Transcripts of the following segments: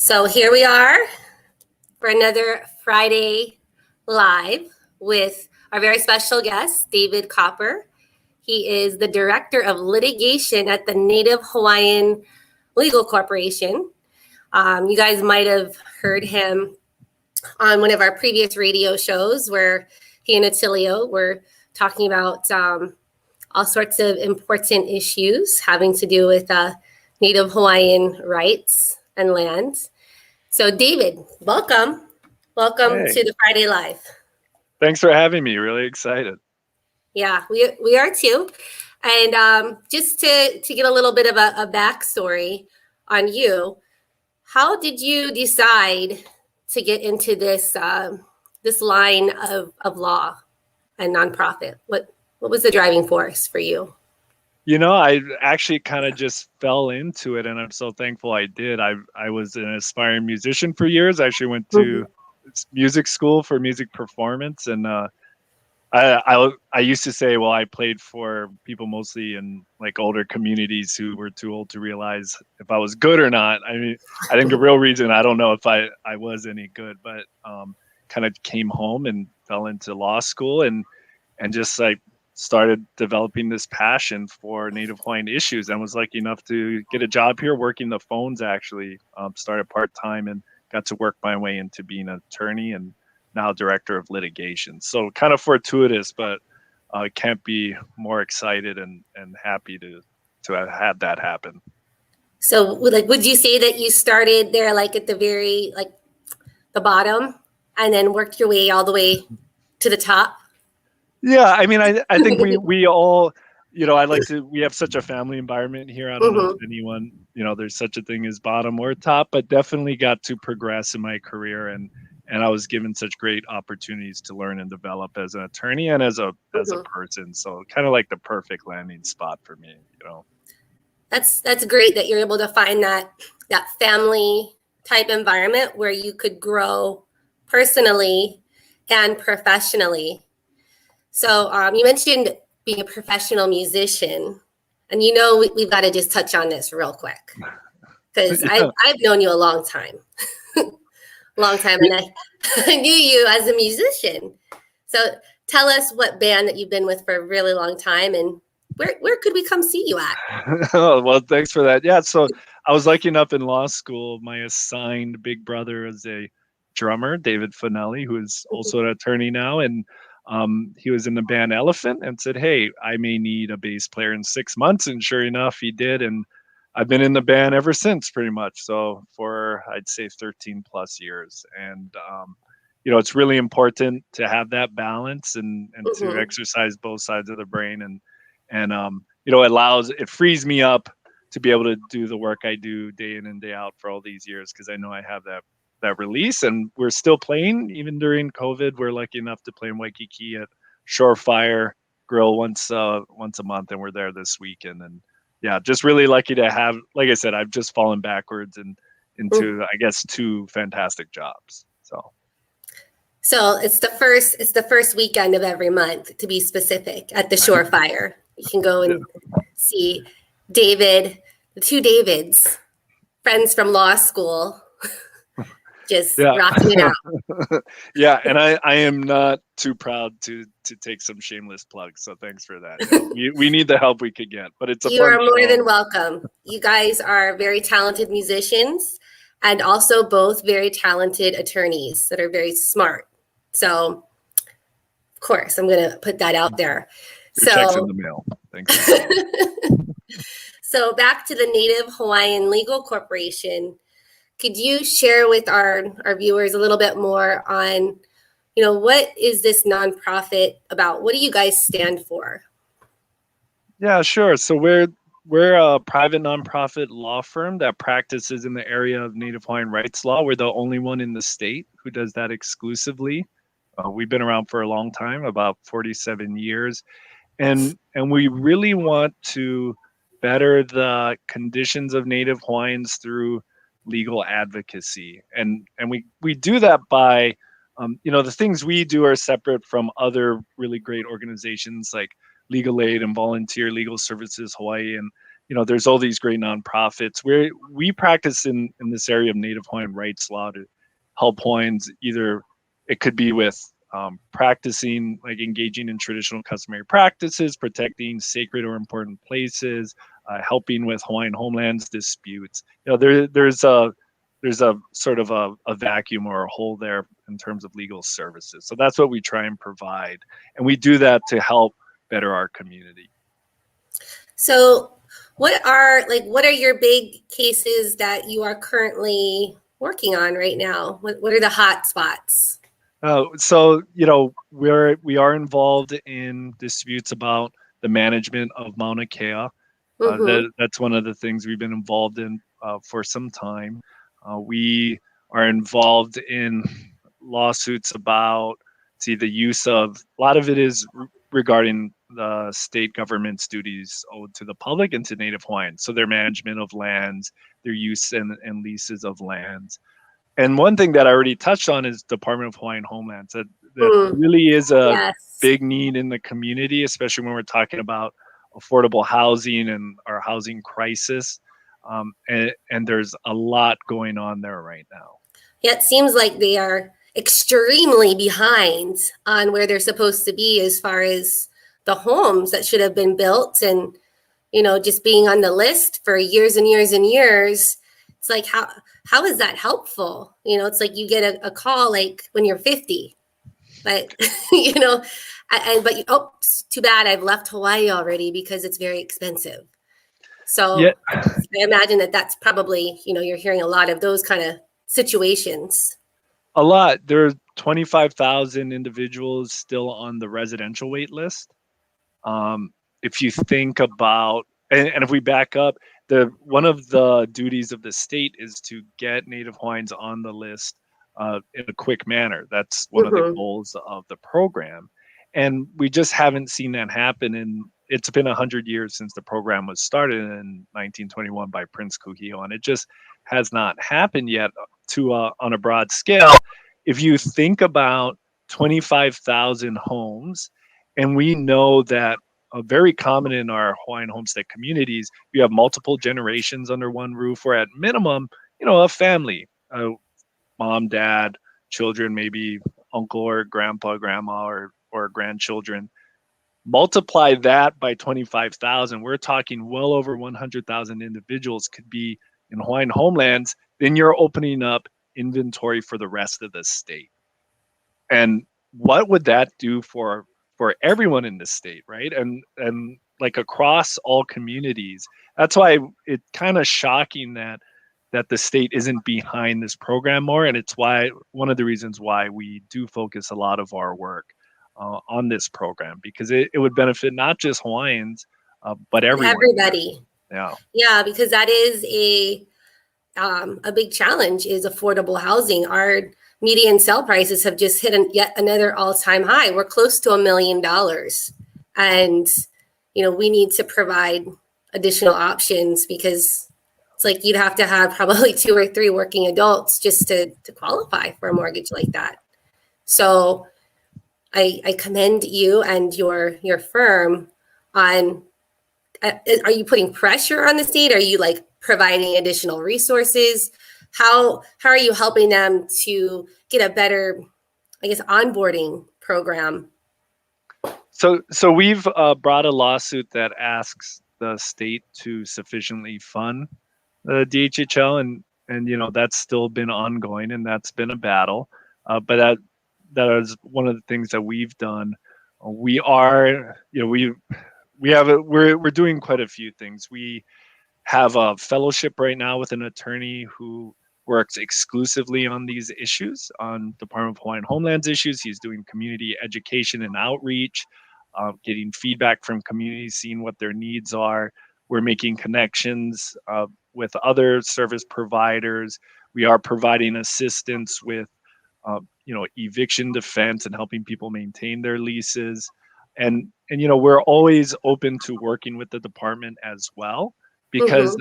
So here we are for another Friday Live with our very special guest, David Kopper. He is the Director of Litigation at the Native Hawaiian Legal Corporation. You guys might have heard him on one of our previous radio shows where he and Attilio were talking about all sorts of important issues having to do with Native Hawaiian rights and land. So David, welcome. Welcome to the Friday Live. Thanks for having me. Really excited. Yeah, we are too. And just to get a little bit of a backstory on you, how did you decide to get into this this line of law and nonprofit? What was the driving force for you? You know, I actually kind of just fell into it, and I'm so thankful I did. I was an aspiring musician for years. I actually went to music school for music performance, and I used to say, well, I played for people mostly in like older communities who were too old to realize if I was good or not. I mean, I think the real reason, I don't know if I was any good, but kind of came home and fell into law school and just like started developing this passion for Native Hawaiian issues, and was lucky enough to get a job here working the phones. Actually started part-time and got to work my way into being an attorney and now director of litigation. So kind of fortuitous, but can't be more excited and happy to have had that happen. So like, would you say that you started there like at the very, like the bottom and then worked your way all the way to the top? Yeah, I mean, I think we all, you know, we have such a family environment here. I don't know if anyone, you know, there's such a thing as bottom or top, but definitely got to progress in my career, and I was given such great opportunities to learn and develop as an attorney and as a person. So kind of like the perfect landing spot for me, you know. That's great that you're able to find that family type environment where you could grow personally and professionally. So you mentioned being a professional musician, and you know we've got to just touch on this real quick because I've known you a long time, and I knew you as a musician. So tell us what band that you've been with for a really long time, and where could we come see you at? Oh, well, thanks for that. Yeah, so I was lucky enough in law school. My assigned big brother is a drummer, David Finelli, who is also an attorney now, and he was in the band Elephant and said, hey, I may need a bass player in 6 months. And sure enough, he did. And I've been in the band ever since, pretty much. So for, I'd say, 13 plus years. And, you know, it's really important to have that balance and to exercise both sides of the brain. And you know, it frees me up to be able to do the work I do day in and day out for all these years, because I know I have that release, and we're still playing even during COVID. We're lucky enough to play in Waikiki at Shorefire Grill once a month, and we're there this weekend. And yeah, just really lucky to have, like I said, I've just fallen backwards into I guess 2 fantastic jobs. So it's the first weekend of every month, to be specific, at the Shorefire. You can go and see David, the 2 Davids, friends from law school. Just rocking it out. Yeah, and I am not too proud to take some shameless plugs, so thanks for that. Yeah, we need the help we could get, but you are more than welcome. You guys are very talented musicians and also both very talented attorneys that are very smart. So, of course, I'm going to put that out there. Your check's in the mail. Thanks. So back to the Native Hawaiian Legal Corporation. Could you share with our viewers a little bit more on, you know, what is this nonprofit about? What do you guys stand for? Yeah, sure. So we're a private nonprofit law firm that practices in the area of Native Hawaiian rights law. We're the only one in the state who does that exclusively. We've been around for a long time, about 47 years. And we really want to better the conditions of Native Hawaiians through legal advocacy, and we do that by you know, the things we do are separate from other really great organizations like Legal Aid and Volunteer Legal Services Hawaii, there's all these great nonprofits where we practice in this area of Native Hawaiian rights law to help Hawaiians. Either it could be with practicing, like engaging in traditional customary practices, protecting sacred or important places, helping with Hawaiian homelands disputes. There's a sort of a vacuum or a hole there in terms of legal services. So that's what we try and provide, and we do that to help better our community. So what are your big cases that you are currently working on right now? What are the hot spots? So we are involved in disputes about the management of Mauna Kea. That's one of the things we've been involved in for some time. We are involved in lawsuits about, the use of, a lot of it is regarding the state government's duties owed to the public and to Native Hawaiians. So their management of lands, their use and leases of lands. And one thing that I already touched on is Department of Hawaiian Homelands. That really is a Yes. big need in the community, especially when we're talking about affordable housing and our housing crisis. And there's a lot going on there right now. Yeah, it seems like they are extremely behind on where they're supposed to be as far as the homes that should have been built, and just being on the list for years and years and years. It's like, how is that helpful? It's like you get a call like when you're 50, but it's too bad I've left Hawaii already because it's very expensive. So Yeah. I imagine that's probably, you're hearing a lot of those kind of situations. A lot. There are 25,000 individuals still on the residential wait list. If you think about, and if we back up, one of the duties of the state is to get Native Hawaiians on the list in a quick manner. That's one of the goals of the program. And we just haven't seen that happen. And it's been 100 years since the program was started in 1921 by Prince Kuhio, and it just has not happened yet on a broad scale. If you think about 25,000 homes, and we know that very common in our Hawaiian homestead communities, you have multiple generations under one roof, or at minimum, a family, mom, dad, children, maybe uncle or grandpa, grandma, or grandchildren. Multiply that by 25,000, we're talking well over 100,000 individuals could be in Hawaiian homelands. Then you're opening up inventory for the rest of the state. And what would that do for everyone in the state, right? And like across all communities. That's why it's kind of shocking that the state isn't behind this program more. And it's one of the reasons why we do focus a lot of our work on this program, because it would benefit not just Hawaiians, but everyone. Everybody. Yeah, because that is a big challenge, is affordable housing. Our median sale prices have just hit yet another all-time high. We're close to $1 million, and we need to provide additional options, because it's like you'd have to have probably 2 or 3 working adults just to qualify for a mortgage like that. So I commend you and your firm on. Are you putting pressure on the state? Are you like providing additional resources? How are you helping them to get a better, I guess, onboarding program? So we've brought a lawsuit that asks the state to sufficiently fund the DHHL, and that's still been ongoing, and that's been a battle. But that is one of the things that we've done. We're doing quite a few things. We have a fellowship right now with an attorney who works exclusively on these issues, on Department of Hawaiian Homelands issues. He's doing community education and outreach, getting feedback from communities, seeing what their needs are. We're making connections with other service providers. We are providing assistance with eviction defense and helping people maintain their leases. And we're always open to working with the department as well, because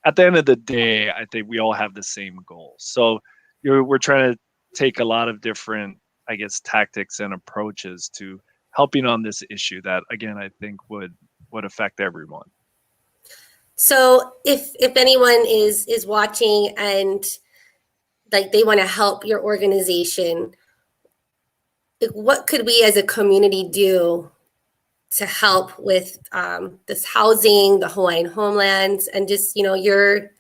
at the end of the day, I think we all have the same goal. So we're trying to take a lot of different, I guess, tactics and approaches to helping on this issue that, again, I think would affect everyone. So if anyone is watching and like they want to help your organization, like, what could we as a community do to help with this housing, the Hawaiian homelands, and just, you know, your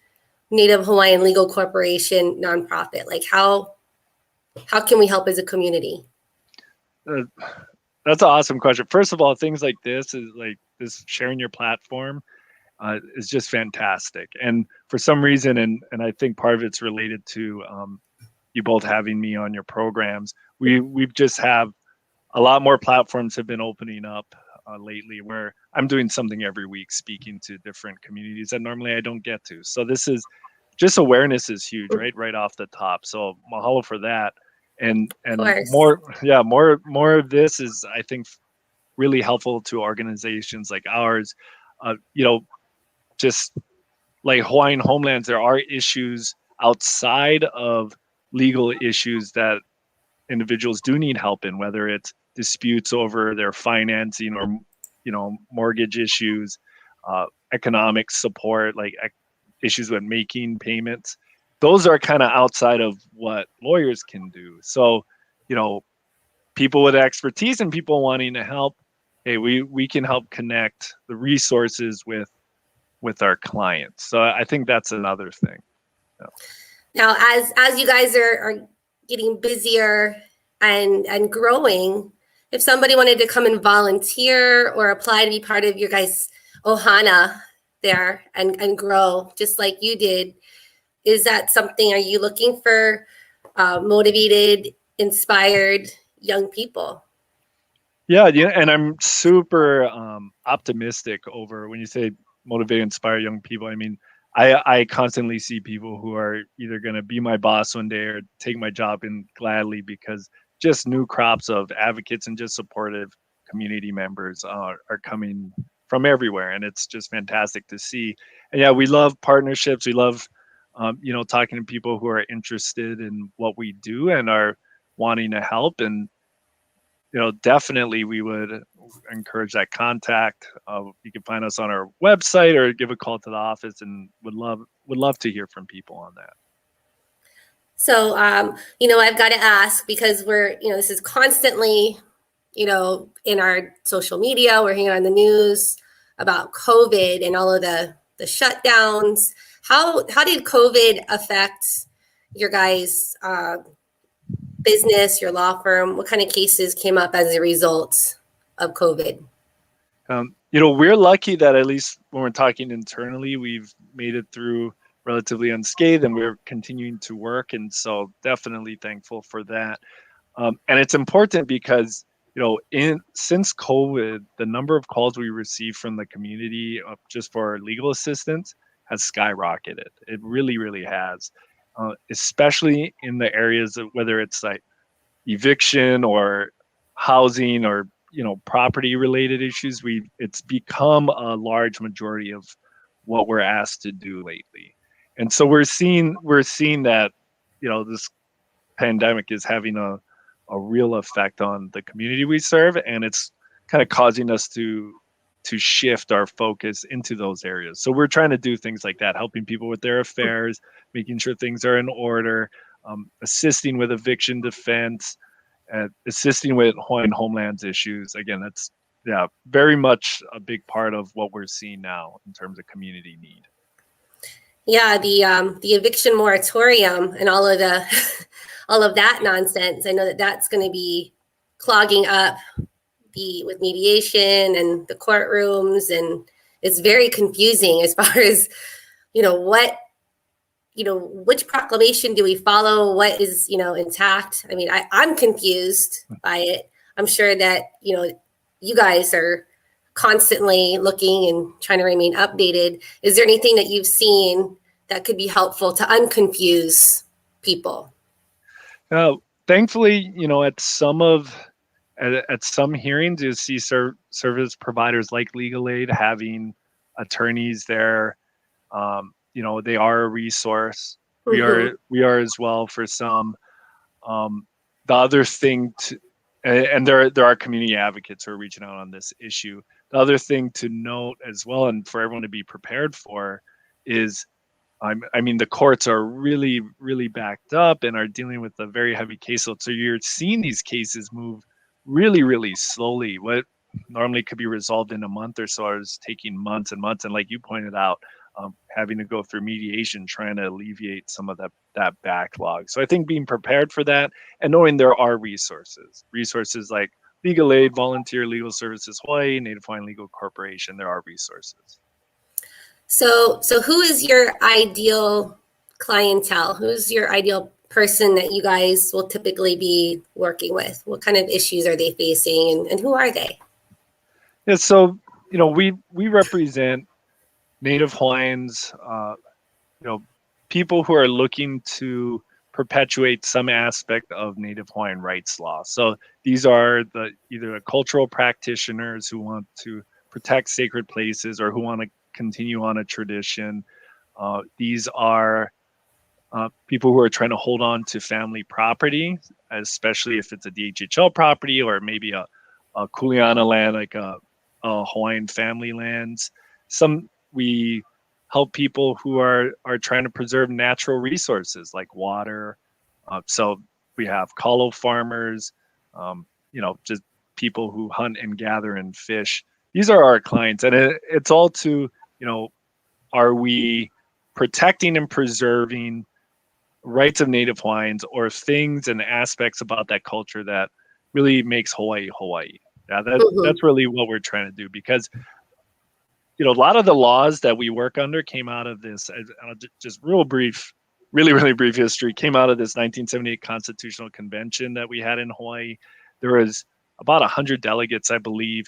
Native Hawaiian Legal Corporation nonprofit? Like how can we help as a community? That's an awesome question. First of all, things like this is like this sharing your platform is just fantastic. And for some reason, and I think part of it's related to you both having me on your programs. We've just have a lot more platforms have been opening up lately, where I'm doing something every week, speaking to different communities that normally I don't get to. So this is just awareness is huge, right off the top. So mahalo for that. And Of course. more of this is, I think, really helpful to organizations like ours. You know, just like Hawaiian homelands, there are issues outside of legal issues that individuals do need help in, whether it's disputes over their financing or, you know, mortgage issues, economic support, like issues with making payments. Those are kind of outside of what lawyers can do. So, you know, people with expertise and people wanting to help, hey, we can help connect the resources with our clients. So I think that's another thing. Now, as you guys are getting busier and growing, if somebody wanted to come and volunteer or apply to be part of your guys' Ohana there and grow just like you did, is that something? Are you looking for motivated, inspired young people? Yeah, and I'm super optimistic over when you say motivate, inspire young people. I mean, I constantly see people who are either going to be my boss one day or take my job in gladly, because just new crops of advocates and just supportive community members are coming from everywhere, and it's just fantastic to see. And yeah, we love partnerships. We love you know, talking to people who are interested in what we do and are wanting to help. And you know, definitely we would encourage that contact. You can find us on our website or give a call to the office, and would love to hear from people on that. So, you know, I've got to ask, because we're, you know, this is constantly, you know, in our social media, we're hearing on the news about COVID and all of the shutdowns. How did COVID affect your guys' business, your law firm? What kind of cases came up as a result of COVID? You know, we're lucky that at least when we're talking internally, we've made it through relatively unscathed, and we're continuing to work. And so definitely thankful for that. And it's important because, you know, since COVID, the number of calls we receive from the community just for legal assistance has skyrocketed. It really, really has, especially in the areas of whether it's like eviction or housing or, you know, property related issues. It's become a large majority of what we're asked to do lately. And so we're seeing that, you know, this pandemic is having a real effect on the community we serve, and it's kind of causing us to shift our focus into those areas. So we're trying to do things like that, helping people with their affairs, making sure things are in order, assisting with eviction defense, assisting with Hawaiian homelands issues. Again, that's very much a big part of what we're seeing now in terms of community need. Yeah, the eviction moratorium and all of the all of that nonsense. I know that that's going to be clogging up with mediation and the courtrooms, and it's very confusing as far as, you know, which proclamation do we follow? What is, you know, intact? I mean, I'm confused by it. I'm sure that, you know, you guys are constantly looking and trying to remain updated. Is there anything that you've seen that could be helpful to unconfuse people? Thankfully, you know, at some hearings, you see service providers like Legal Aid having attorneys there. You know, they are a resource. Mm-hmm. We are as well for some. The other thing, and there are community advocates who are reaching out on this issue. the other thing to note as well, and for everyone to be prepared for, is I mean, the courts are really, really backed up and are dealing with a very heavy caseload. So you're seeing these cases move really, really slowly. What normally could be resolved in a month or so is taking months and months. And like you pointed out, having to go through mediation, trying to alleviate some of that backlog. So I think being prepared for that and knowing there are resources like Legal Aid, Volunteer Legal Services Hawaii, Native Hawaiian Legal Corporation, there are resources. So who is your ideal clientele? Who's your ideal person that you guys will typically be working with? What kind of issues are they facing, and who are they? Yeah, so we represent Native Hawaiians, people who are looking to perpetuate some aspect of Native Hawaiian rights law. So these are either the cultural practitioners who want to protect sacred places or who want to continue on a tradition. These are people who are trying to hold on to family property, especially if it's a DHHL property or maybe a Kuleana land, like a Hawaiian family lands. We help people who are trying to preserve natural resources like water. So we have kalo farmers, just people who hunt and gather and fish. These are our clients, and it's all to, are we protecting and preserving rights of Native Hawaiians or things and aspects about that culture that really makes Hawaii Hawaii? Yeah, that's really what we're trying to do, because a lot of the laws that we work under came out of this. Just really, really brief history, came out of this 1978 Constitutional Convention that we had in Hawaii. There was about 100 delegates, I believe.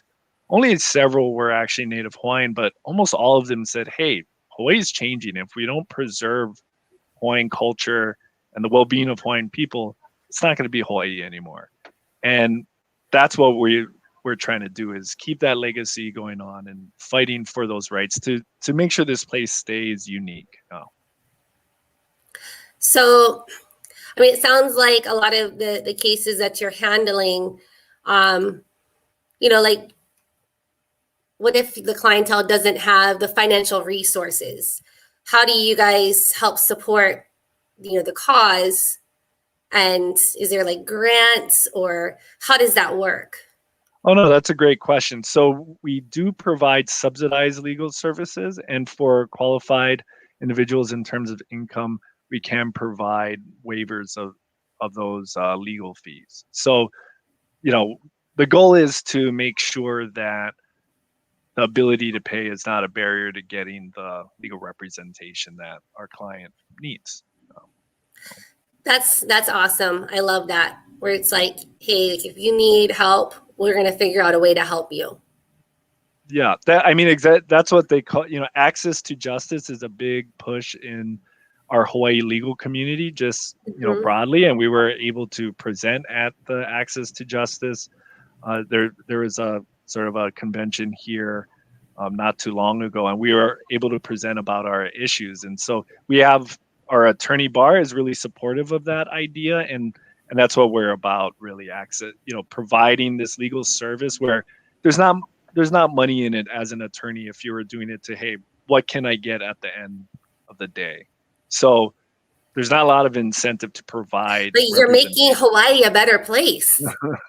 Only several were actually Native Hawaiian, but almost all of them said, hey, Hawaii is changing. If we don't preserve Hawaiian culture and the well-being of Hawaiian people, it's not going to be Hawaii anymore. And that's what we're trying to do, is keep that legacy going on and fighting for those rights to make sure this place stays unique. So, I mean, it sounds like a lot of the cases that you're handling, like, what if the clientele doesn't have the financial resources? How do you guys help support, the cause? And is there like grants, or how does that work? Oh, no, that's a great question. So we do provide subsidized legal services, and for qualified individuals in terms of income, we can provide waivers of those legal fees. So, the goal is to make sure that the ability to pay is not a barrier to getting the legal representation that our client needs. That's awesome. I love that. Where it's like, hey, if you need help, we're going to figure out a way to help you. Yeah, that's what they call, access to justice is a big push in our Hawaii legal community, just, broadly. And we were able to present at the Access to Justice. There was a sort of a convention here not too long ago, and we were able to present about our issues. And so we have our attorney bar is really supportive of that idea, and that's what we're about, really, access, providing this legal service where there's not money in it as an attorney if you were doing it to, hey, what can I get at the end of the day? So there's not a lot of incentive to provide. But you're making Hawaii a better place.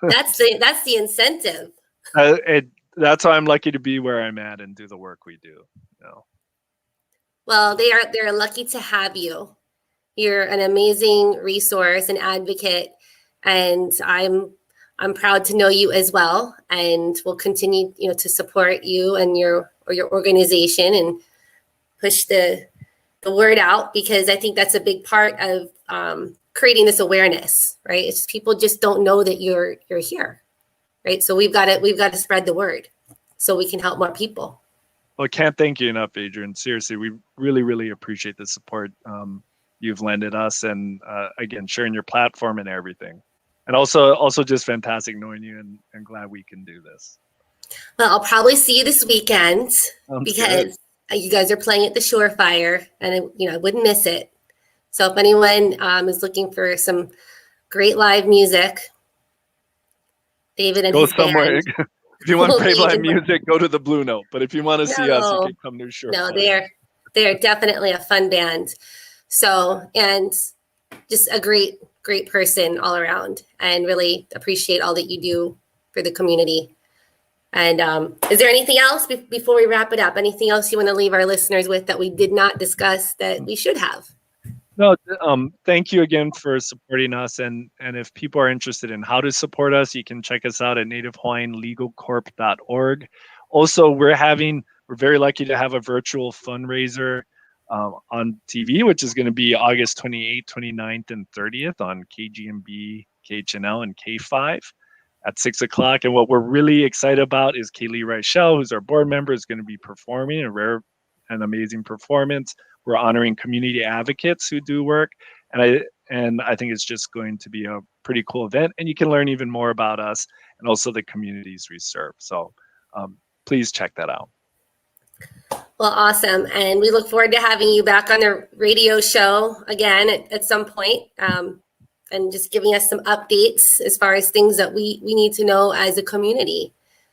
That's the incentive. That's why I'm lucky to be where I'm at and do the work we do. Well, they're lucky to have you. You're an amazing resource and advocate, and I'm proud to know you as well, and we'll continue, to support you and your organization and push the word out, because I think that's a big part of creating this awareness, right? It's people just don't know that you're here, right? So we've got to spread the word so we can help more people. Well, I can't thank you enough, Adrian. Seriously, we really, really appreciate the support you've lended us, and again, sharing your platform and everything. And also just fantastic knowing you, and glad we can do this. Well, I'll probably see you this weekend because you guys are playing at the Shorefire, and I wouldn't miss it. So if anyone is looking for some great live music, David and his band. If you want will be Playboy even more. music, go to the Blue Note. But if you want to see us, you No, can come to Shore no, Fire. they're definitely a fun band. So, and just a great person all around, and really appreciate all that you do for the community. And is there anything else before we wrap it up? Anything else you want to leave our listeners with that we did not discuss that we should have? No, thank you again for supporting us. And if people are interested in how to support us, you can check us out at nativehawaiianlegalcorp.org. Also, we're very lucky to have a virtual fundraiser on TV, which is going to be August 28th, 29th, and 30th on KGMB, KHNL, and K5 at 6 o'clock. And what we're really excited about is Kaylee Reichel, who's our board member, is going to be performing a rare and amazing performance. We're honoring community advocates who do work. And I think it's just going to be a pretty cool event. And you can learn even more about us and also the communities we serve. So please check that out. Well, awesome. And we look forward to having you back on the radio show again at some point, and just giving us some updates as far as things that we need to know as a community.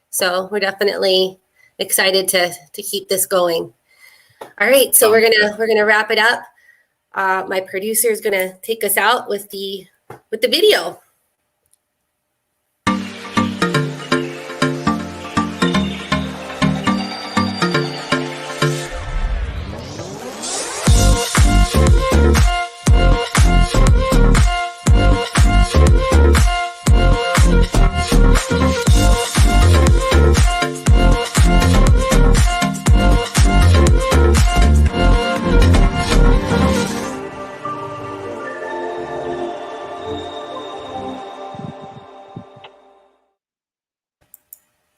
So we're definitely excited to keep this going. All right, so we're gonna wrap it up. My producer is gonna take us out with the video.